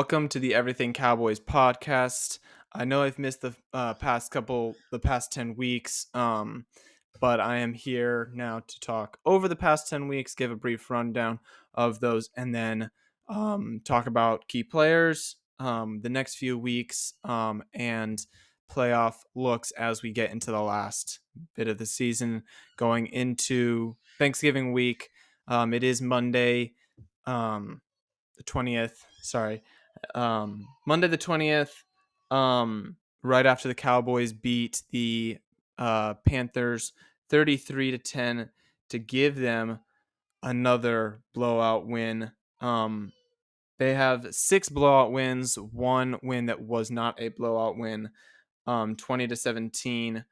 welcome to the Everything Cowboys podcast. I know I've missed the past 10 weeks, but I am here now to talk over the past 10 weeks, give a brief rundown of those, and then talk about key players, the next few weeks, and playoff looks as we get into the last bit of the season going into Thanksgiving week. It is Monday. The 20th. Sorry, Monday the 20th. Right after the Cowboys beat the Panthers 33-10 to give them another blowout win. They have 6 blowout wins, one win that was not a blowout win. 20-17.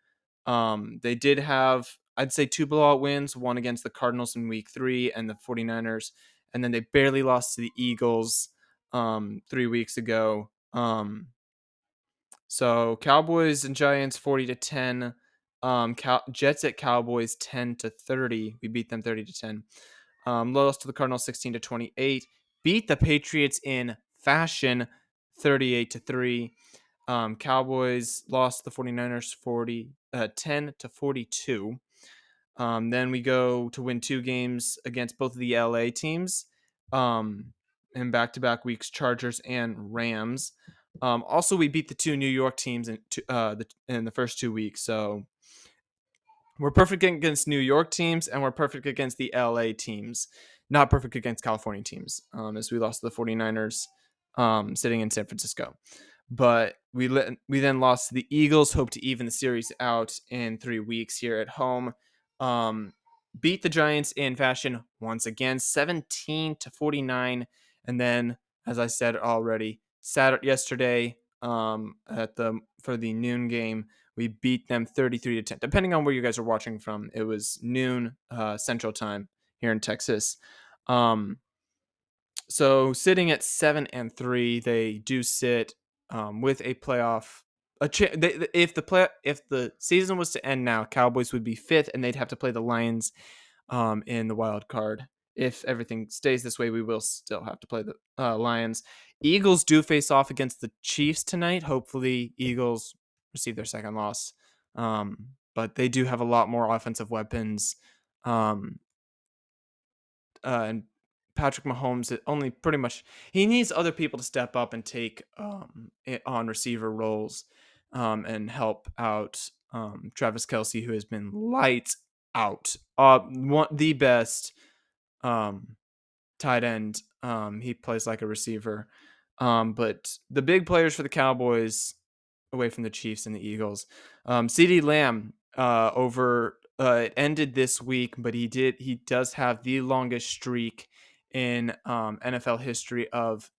They did have, I'd say, 2 blowout wins, one against the Cardinals in week 3 and the 49ers, and then they barely lost to the Eagles 3 weeks ago. So Cowboys and Giants 40-10. Jets at Cowboys 10-30. We beat them 30-10. Lost to the Cardinals 16-28. Beat the Patriots in fashion 38-3. Cowboys lost the 49ers 10-42. Then we go to win 2 games against both of the LA teams in back-to-back weeks, Chargers and Rams. Also, we beat the 2 New York teams in the first 2 weeks. So we're perfect against New York teams, and we're perfect against the LA teams. Not perfect against California teams, as we lost to the 49ers sitting in San Francisco. But we then lost to the Eagles, hope to even the series out in 3 weeks here at home. Beat the Giants in fashion once again, 17-49. And then, as I said already, yesterday for the noon game, we beat them 33-10. Depending on where you guys are watching from, it was noon Central Time here in Texas. So sitting at 7-3, they do sit with a playoff. If the season was to end now, Cowboys would be 5th, and they'd have to play the Lions in the wild card. If everything stays this way, we will still have to play the Lions. Eagles do face off against the Chiefs tonight. Hopefully, Eagles receive their second loss. But they do have a lot more offensive weapons. And Patrick Mahomes only pretty much he needs other people to step up and take on receiver roles and help out Travis Kelce, who has been lights out. The best tight end. He plays like a receiver. But the big players for the Cowboys, away from the Chiefs and the Eagles, CeeDee Lamb it ended this week, but he does have the longest streak in NFL history of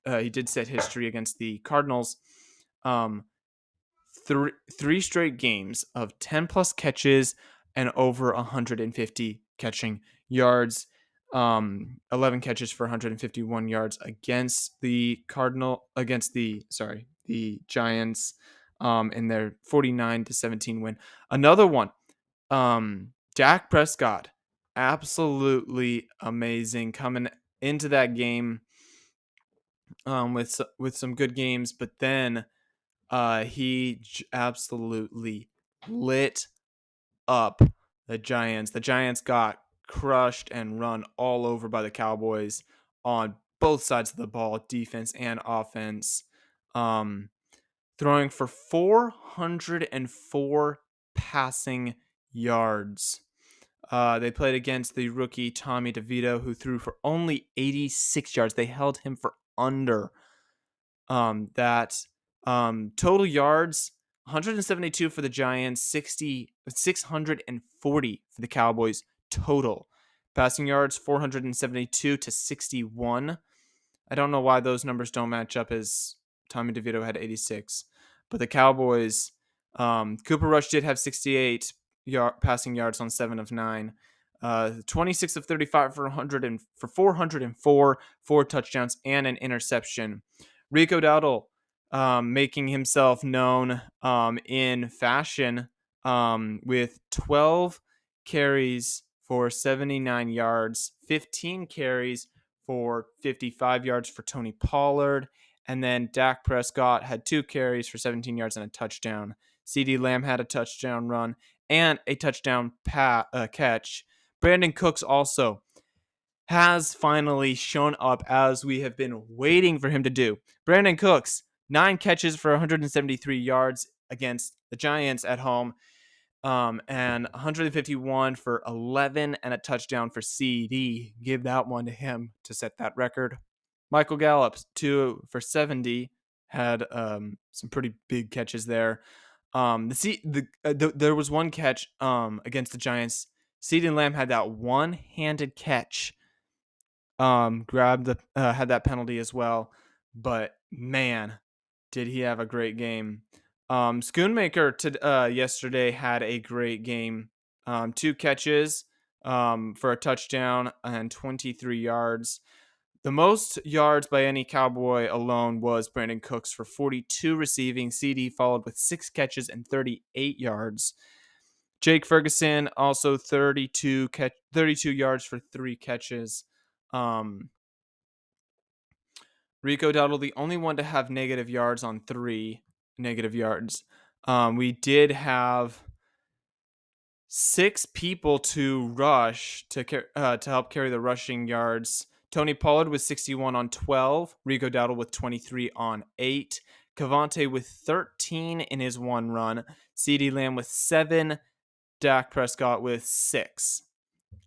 he did set history against the Cardinals. Three straight games of 10 plus catches and over 150 catching yards. 11 catches for 151 yards against the Giants in their 49-17 win. Another one, Dak Prescott, absolutely amazing coming into that game with some good games, but then he absolutely lit up the Giants. The Giants got crushed and run all over by the Cowboys on both sides of the ball, defense and offense. Throwing for 404 passing yards. They played against the rookie Tommy DeVito, who threw for only 86 yards. They held him for under that. Total yards, 172 for the Giants, 640 for the Cowboys total. Passing yards, 472-61. I don't know why those numbers don't match up, as Tommy DeVito had 86. But the Cowboys, Cooper Rush did have 68 passing yards on 7 of 9. 26 of 35 for 404, 4 touchdowns, and an interception. Rico Dowdle making himself known in fashion with 12 carries for 79 yards, 15 carries for 55 yards for Tony Pollard, And then Dak Prescott had 2 carries for 17 yards and a touchdown. CeeDee Lamb had a touchdown run and a touchdown catch. Brandon Cooks also has finally shown up as we have been waiting for him to do. Brandon Cooks, 9 catches for 173 yards against the Giants at home, and 151 for 11 and a touchdown for CD. Give that one to him to set that record. Michael Gallup, 2 for 70, had some pretty big catches there. There was one catch against the Giants. CeeDee Lamb had that one-handed catch. Had that penalty as well, but man, did he have a great game. Schoonmaker yesterday had a great game. 2 catches for a touchdown and 23 yards. The most yards by any Cowboy alone was Brandon Cooks for 42 receiving. CD followed with 6 catches and 38 yards. Jake Ferguson also 32 yards for 3 catches. Rico Dowdle, the only one to have negative yards on 3 negative yards. We did have 6 people to rush to help carry the rushing yards. Tony Pollard with 61 on 12. Rico Dowdle with 23 on 8. Cavante with 13 in his one run. CeeDee Lamb with 7. Dak Prescott with 6.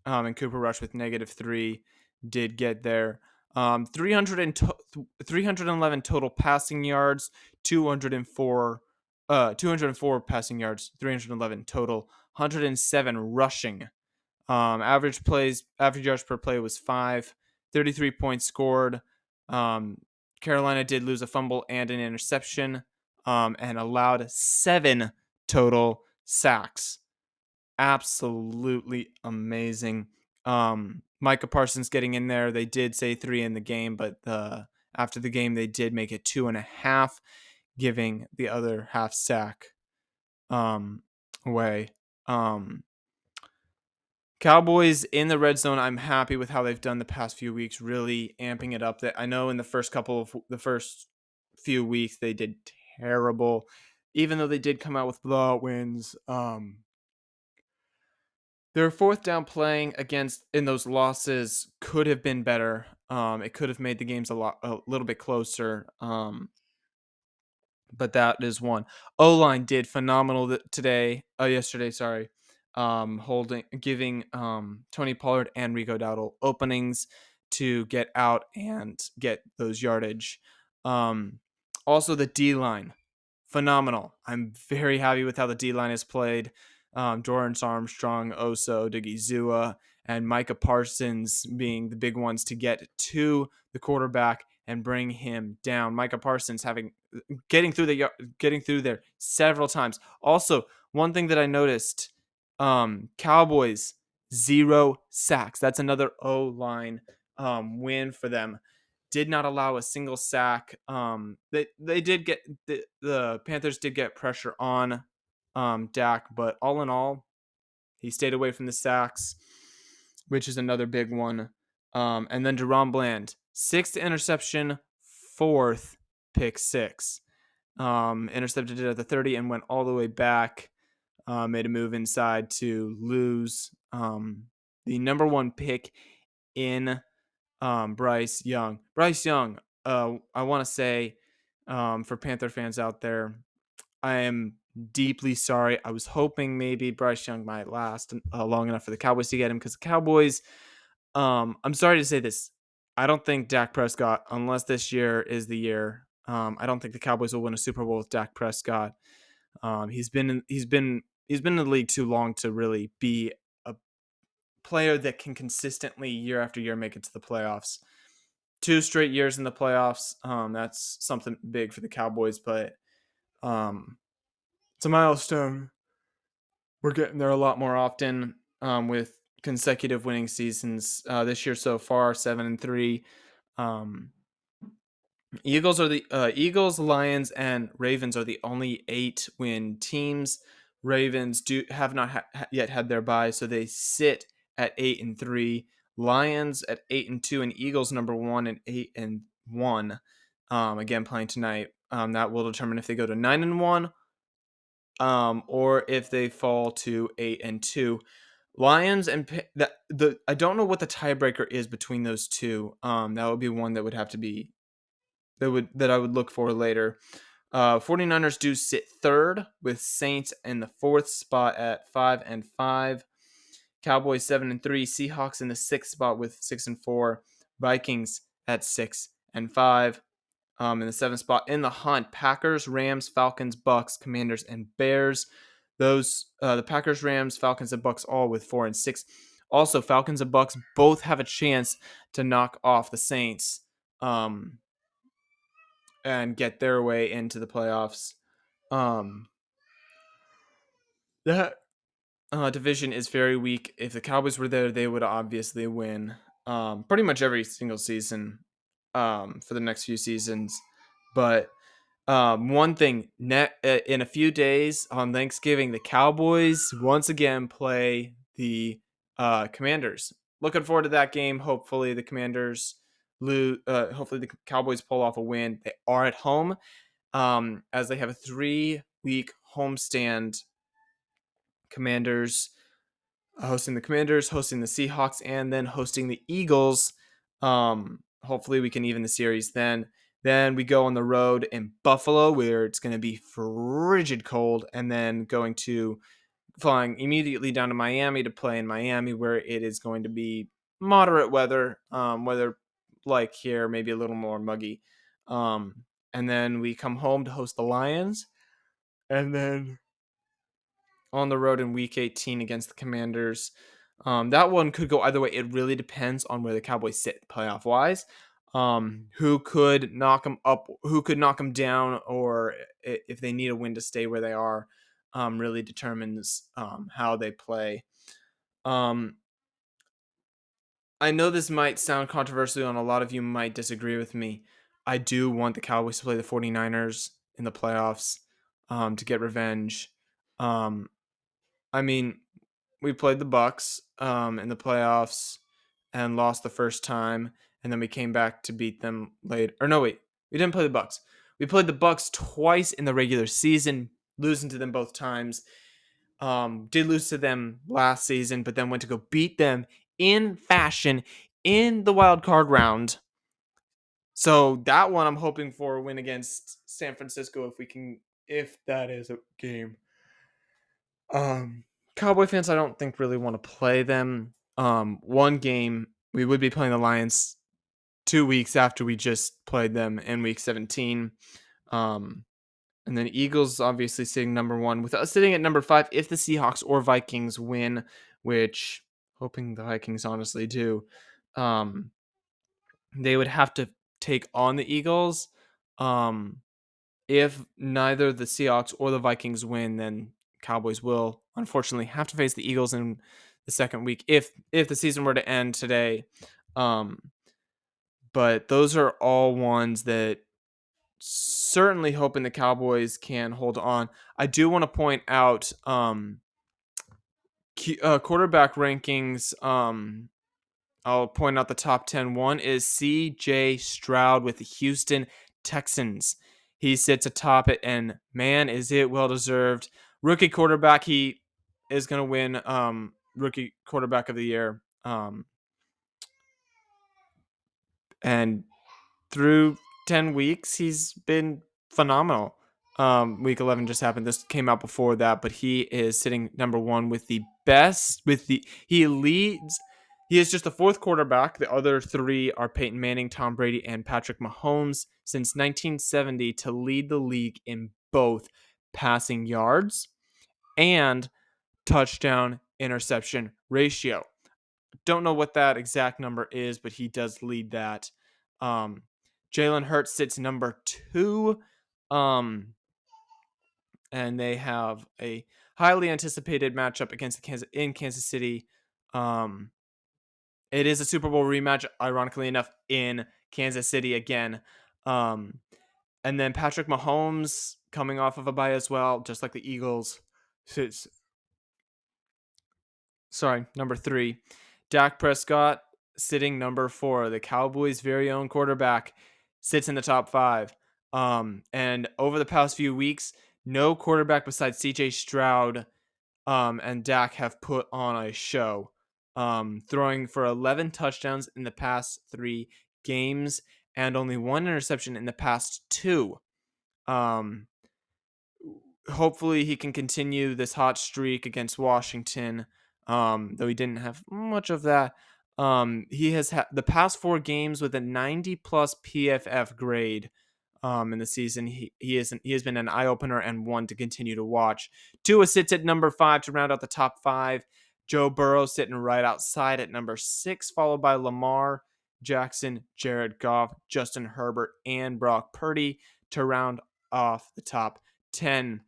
And Cooper Rush with -3 did get there. 311 total passing yards, 204 passing yards, 311 total, 107 rushing. Average yards per play was 5, 33 points scored. Carolina did lose a fumble and an interception, and allowed 7 total sacks. Absolutely amazing. Micah Parsons getting in there. They did say 3 in the game, but after the game they did make it 2.5, giving the other half sack away. Cowboys in the red zone. I'm happy with how they've done the past few weeks, really amping it up. That I know in the first few weeks they did terrible, even though they did come out with blowout wins. Their 4th down playing in those losses could have been better. It could have made the games a little bit closer. But that is one. O-line did phenomenal yesterday. Sorry, giving Tony Pollard and Rico Dowdle openings to get out and get those yardage. Also the D-line, phenomenal. I'm very happy with how the D-line is played. Dorrance Armstrong, Oso, Digizua, and Micah Parsons being the big ones to get to the quarterback and bring him down. Micah Parsons getting through there several times. Also, one thing that I noticed, Cowboys 0 sacks. That's another O-line win for them. Did not allow a single sack. They did get the Panthers did get pressure on Dak, but all in all, he stayed away from the sacks, which is another big one. And then Deron Bland, 6th interception, 4th pick 6. Intercepted it at the 30 and went all the way back. Made a move inside to lose the number 1 pick in Bryce Young. Bryce Young, I want to say for Panther fans out there, I am deeply sorry. I was hoping maybe Bryce Young might last long enough for the Cowboys to get him, because the Cowboys, I'm sorry to say this, I don't think Dak Prescott, unless this year is the year, I don't think the Cowboys will win a Super Bowl with Dak Prescott. He's been in the league too long to really be a player that can consistently year after year make it to the playoffs. 2 straight years in the playoffs. That's something big for the Cowboys, but it's a milestone. We're getting there a lot more often with consecutive winning seasons. This year so far, 7-3. Eagles, Lions, and Ravens are the only 8-win teams. Ravens have not yet had their bye, so they sit at 8-3. Lions at 8-2, and Eagles number 1 at 8-1. again playing tonight. That will determine if they go to 9-1, or if they fall to 8-2. Lions and the I don't know what the tiebreaker is between those two. That would be one that would have to be that I would look for later. 49ers do sit third with Saints in the fourth spot at 5-5. Cowboys 7-3. Seahawks in the sixth spot with 6-4. Vikings at 6-5. In the seventh spot in the hunt, Packers, Rams, Falcons, Bucks, Commanders, and Bears. Those the Packers, Rams, Falcons, and Bucks all with 4-6. Also, Falcons and Bucks both have a chance to knock off the Saints, and get their way into the playoffs. That division is very weak. If the Cowboys were there, they would obviously win pretty much every single season for the next few seasons. But one thing, in a few days on Thanksgiving, the Cowboys once again play the Commanders. Looking forward to that game. Hopefully the Commanders lose. Hopefully the Cowboys pull off a win. They are at home, as they have a 3-week homestand. Commanders hosting the Commanders, hosting the Seahawks, and then hosting the Eagles. Hopefully we can even the series then. Then we go on the road in Buffalo, where it's going to be frigid cold, and then flying immediately down to Miami to play in Miami, where it is going to be moderate weather, weather like here, maybe a little more muggy. And then we come home to host the Lions, and then on the road in Week 18 against the Commanders. That one could go either way. It really depends on where the Cowboys sit playoff wise. Who could knock them up? Who could knock them down? Or if they need a win to stay where they are, really determines how they play. I know this might sound controversial and a lot of you might disagree with me. I do want the Cowboys to play the 49ers in the playoffs, to get revenge. Um, I mean, we played the Bucks in the playoffs and lost the first time, and then we came back to beat them later. Or no, wait, we didn't play the Bucks. We played the Bucks twice in the regular season, losing to them both times. Did lose to them last season, but then went to go beat them in fashion in the wild card round. So that one I'm hoping for a win against San Francisco if that is a game. Cowboy fans, I don't think really want to play them. One game we would be playing the Lions 2 weeks after we just played them in week 17. And then Eagles obviously sitting number 1 with us sitting at number 5 if the Seahawks or Vikings win, which hoping the Vikings honestly do. They would have to take on the Eagles. If neither the Seahawks or the Vikings win, then Cowboys will unfortunately have to face the Eagles in the second week if the season were to end today. But those are all ones that certainly hoping the Cowboys can hold on. I do want to point out quarterback rankings. I'll point out the top 10. One is C.J. Stroud with the Houston Texans. He sits atop it, and man, is it well deserved. Rookie quarterback, he is going to win rookie quarterback of the year. And through 10 weeks, he's been phenomenal. Week 11 just happened. This came out before that, but he is sitting number 1 with the best. He leads. He is just the 4th quarterback. The other 3 are Peyton Manning, Tom Brady, and Patrick Mahomes since 1970 to lead the league in both passing yards and touchdown interception ratio. Don't know what that exact number is, but he does lead that. Jalen Hurts sits number 2. And they have a highly anticipated matchup against Kansas City. It is a Super Bowl rematch, ironically enough, in Kansas City again. And then Patrick Mahomes coming off of a bye as well, just like the Eagles. Number 3. Dak Prescott sitting number 4, the Cowboys' very own quarterback. sits in the top 5. And over the past few weeks, no quarterback besides CJ Stroud and Dak have put on a show, throwing for 11 touchdowns in the past 3 games and only 1 interception in the past 2. Um, Hopefully he can continue this hot streak against Washington. Though he didn't have much of that. He has had the past 4 games with a 90 plus PFF grade. In the season, he has been an eye opener and one to continue to watch. Tua sits at number 5 to round out the top 5. Joe Burrow sitting right outside at number 6, followed by Lamar Jackson, Jared Goff, Justin Herbert, and Brock Purdy to round off the top 10.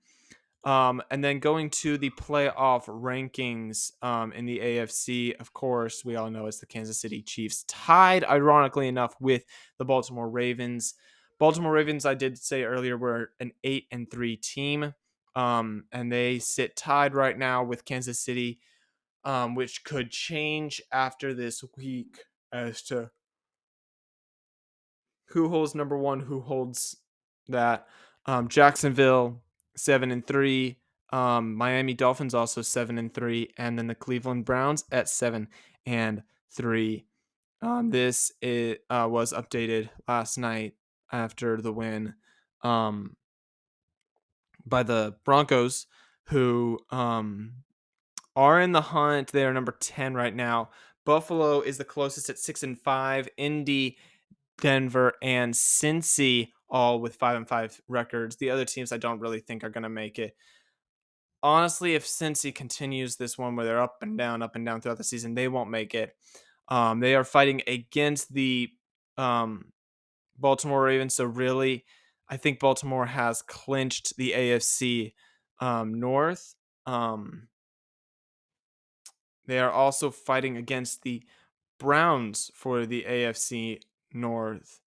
And then going to the playoff rankings in the AFC, of course, we all know it's the Kansas City Chiefs, tied, ironically enough, with the Baltimore Ravens. Baltimore Ravens, I did say earlier, were an 8-3 team, and they sit tied right now with Kansas City, which could change after this week as to who holds number 1, who holds that. Jacksonville 7-3. Miami Dolphins also 7-3, and then the Cleveland Browns at 7-3. This was updated last night after the win by the Broncos, who are in the hunt. They are number 10 right now. Buffalo is the closest at 6-5. Indy, Denver, and Cincy all with 5-5 records. The other teams I don't really think are going to make it. Honestly, if Cincy continues this one where they're up and down throughout the season, they won't make it. They are fighting against the Baltimore Ravens, so really, I think Baltimore has clinched the AFC North. They are also fighting against the Browns for the AFC North.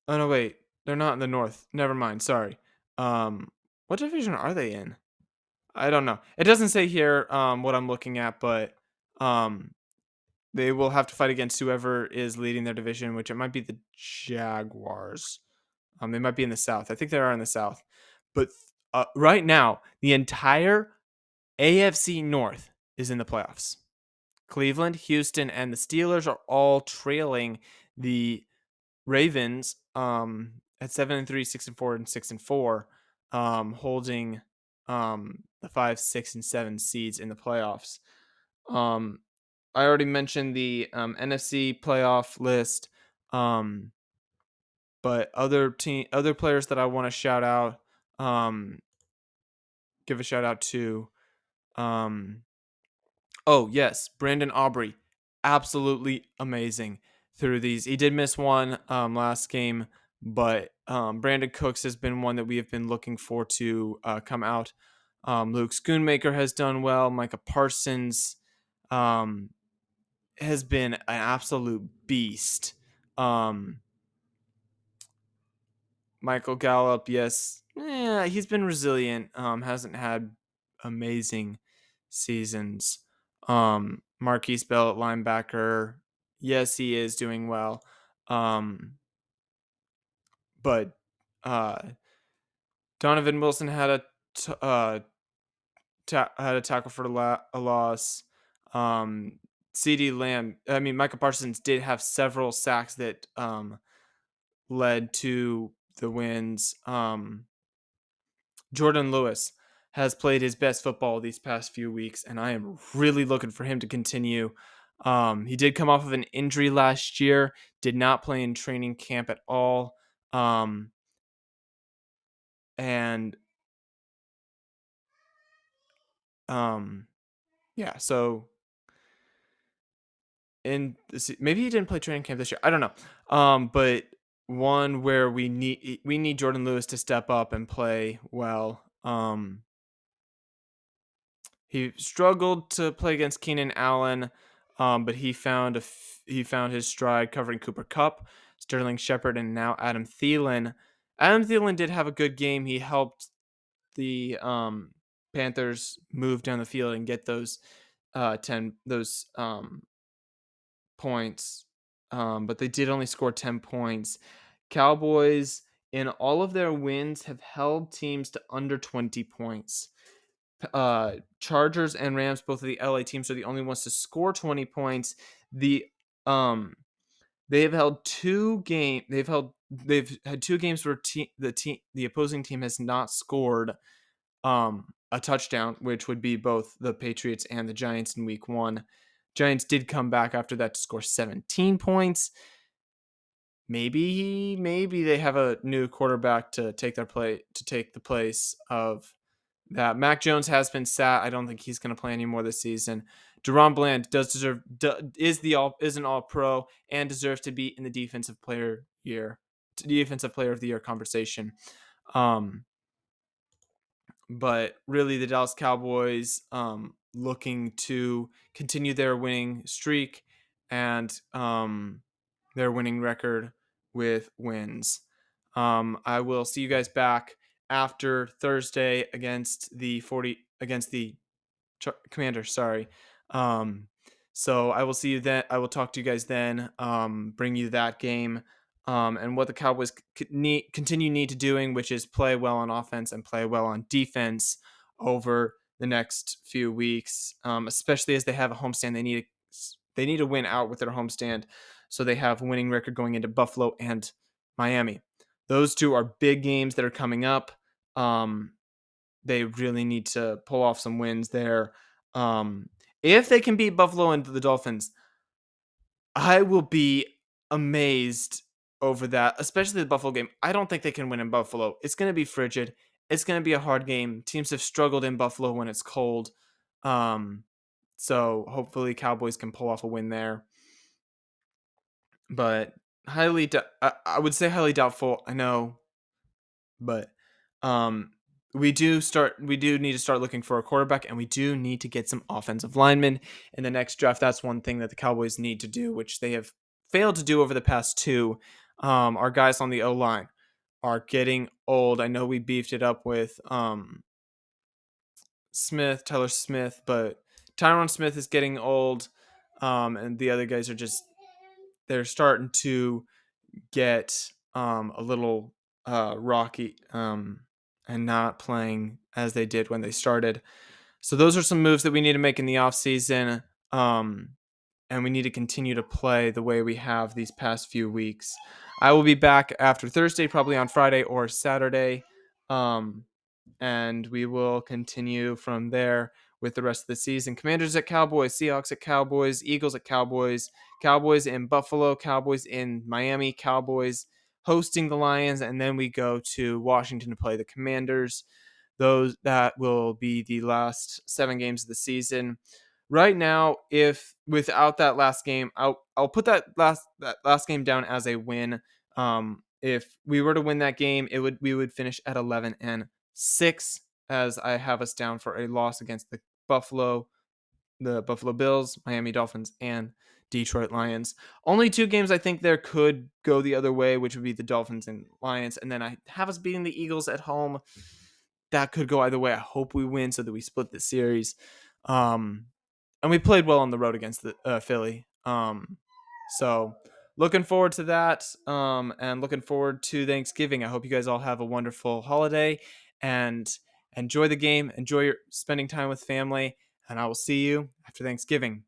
Oh no, wait, they're not in the North. Never mind. Sorry. What division are they in? I don't know. It doesn't say here what I'm looking at, but um they will have to fight against whoever is leading their division, which it might be the Jaguars. They might be in the South. I think they are in the South. But right now, the entire AFC North is in the playoffs. Cleveland, Houston, and the Steelers are all trailing the Ravens at 7-3, 6-4, and 6-4, holding the 5, 6, and 7 seeds in the playoffs. I already mentioned the NFC playoff list, but other players that I want to shout out, give a shout out to. Oh yes, Brandon Aubrey, absolutely amazing through these. He did miss one last game, but Brandon Cooks has been one that we have been looking for to come out. Luke Schoonmaker has done well. Micah Parsons has been an absolute beast. Michael Gallup, yes, he's been resilient. Hasn't had amazing seasons. Marquise Bell at linebacker, yes, he is doing well. But Donovan Wilson had a tackle for a loss. CD Lamb, Micah Parsons did have several sacks that led to the wins. Jordan Lewis has played his best football these past few weeks, and I am really looking for him to continue. He did come off of an injury last year, did not play in training camp at all. And yeah, so maybe he didn't play training camp this year. I don't know. But one where we need Jordan Lewis to step up and play well. He struggled to play against Keenan Allen, but he found his stride covering Cooper Kupp, Sterling Shepard, and now Adam Thielen. Adam Thielen did have a good game. He helped the Panthers move down the field and get those 10 points. but they did only score 10 points. Cowboys, in all of their wins, have held teams to under 20 points. Chargers and Rams, both of the LA teams, are the only ones to score 20 points. The They have held two game. They've had two games where the opposing team has not scored a touchdown, which would be both the Patriots and the Giants in week 1. Giants did come back after that to score 17 points. Maybe they have a new quarterback to take the place of that. Mac Jones has been sat. I don't think he's going to play anymore this season. Deron Bland is an all pro and deserves to be in the defensive player of the year conversation. But really, the Dallas Cowboys looking to continue their winning streak and their winning record with wins. I will see you guys back after Thursday against the Commanders. Sorry. So I will see you then. I will talk to you guys then. Bring you that game. And what the Cowboys need to doing, which is play well on offense and play well on defense over the next few weeks, especially as they have a homestand. They need to win out with their homestand, so they have a winning record going into Buffalo and Miami. Those two are big games that are coming up. They really need to pull off some wins there. If they can beat Buffalo and the Dolphins, I will be amazed over that, especially the Buffalo game. I don't think they can win in Buffalo. It's going to be frigid. It's going to be a hard game. Teams have struggled in Buffalo when it's cold. So hopefully Cowboys can pull off a win there. But I would say highly doubtful. I know, but we do need to start looking for a quarterback, and we do need to get some offensive linemen in the next draft. That's one thing that the Cowboys need to do, which they have failed to do over the past two. Our guys on the O-line are getting old. I know we beefed it up with Tyler Smith, but Tyron Smith is getting old, and the other guys they're starting to get a little rocky and not playing as they did when they started. So those are some moves that we need to make in the offseason, and we need to continue to play the way we have these past few weeks. I will be back after Thursday, probably on Friday or Saturday, and we will continue from there with the rest of the season. Commanders at Cowboys, Seahawks at Cowboys, Eagles at Cowboys, Cowboys in Buffalo, Cowboys in Miami, Cowboys hosting the Lions, and then we go to Washington to play the Commanders. That will be the last 7 games of the season. Right now, if without that last game, I'll put that last game down as a win. If we were to win that game, we would finish at 11-6, as I have us down for a loss against the Buffalo Bills, Miami Dolphins, and Detroit Lions. Only 2 games I think there could go the other way, which would be the Dolphins and Lions, and then I have us beating the Eagles at home. That could go either way. I hope we win so that we split the series. And we played well on the road against the Philly. So looking forward to that, and looking forward to Thanksgiving. I hope you guys all have a wonderful holiday and enjoy the game. Enjoy your spending time with family, and I will see you after Thanksgiving.